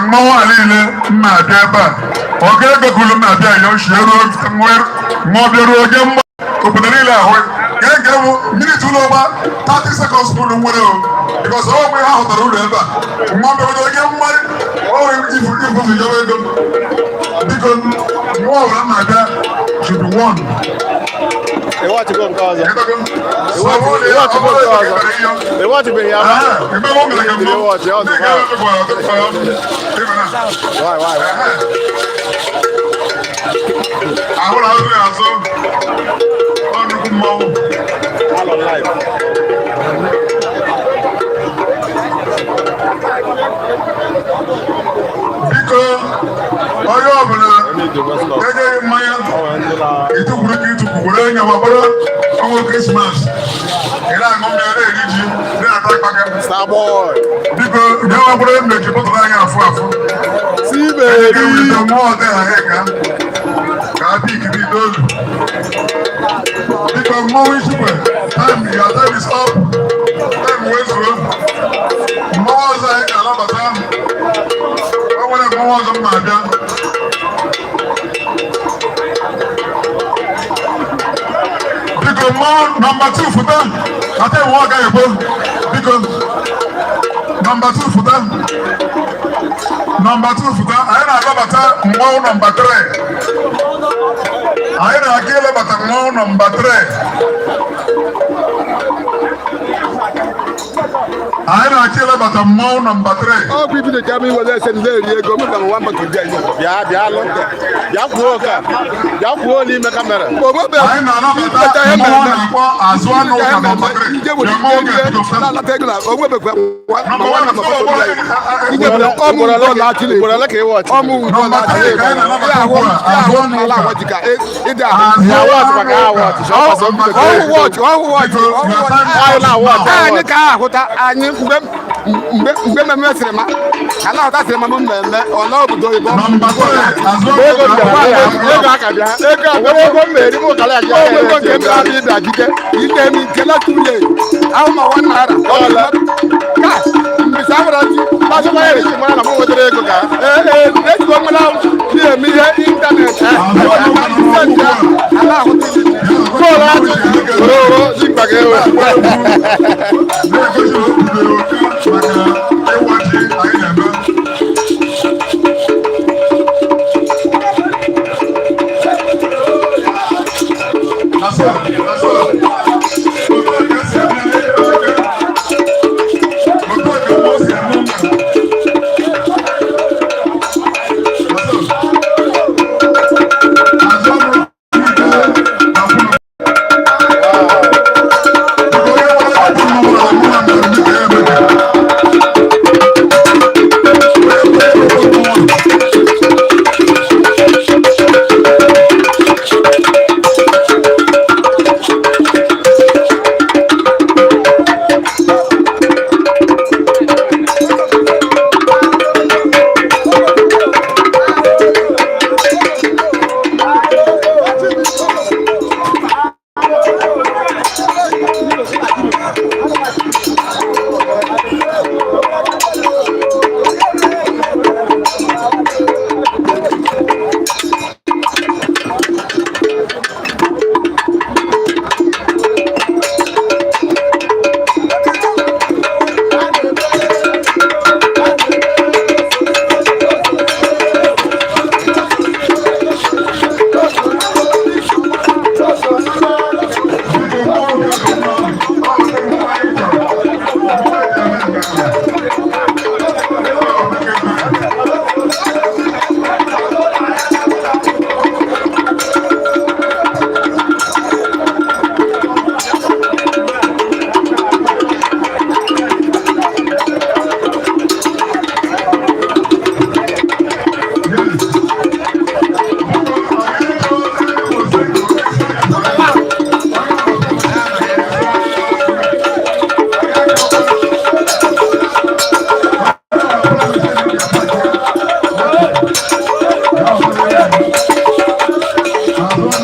mmanwụ a niile mma abịa ebe a ọ ga-egogulu m abịa ya ochie ruo ma ọ bịaruo oge mgba obodo niile ahụ ga-ege bụ mmiri tụlụ ọgba 30 seconds bụrụ nwere o bikọs ọ nwe ha hụtara uru ebe a mma bịagodo oge mmadụ ọrụ ifufe yawa ego biko nwa ọbụla mma abịa should be one. Watch it go cause. Watch it be here. Watch it. Why? Ahora otro yazo. Onu kumo. All on live. Biko oyo obula. Gege maya. Itu gburu enye wa boro ọnwa Christmas. Ila ngombe ere eriji na atakpaka. Star boy. Biko nye wa boro meji botoro anya afọ. Sibe. Ege wi do mo de ha heka. Ka big bi dolu. Biko mo wi super. Your time is up. Time waits for. Mo za heka la bata. Awale mo za ma bia. Number 2 for them. I tell you what guy because number 2 for them. Number 2 for them. I ain't number 3. I ain't number 3. I ain't number 3. Oh, people that tell me what they said there, you go to one back to jail. Yeah, only make a camera. I ain't as one number 3. That's all.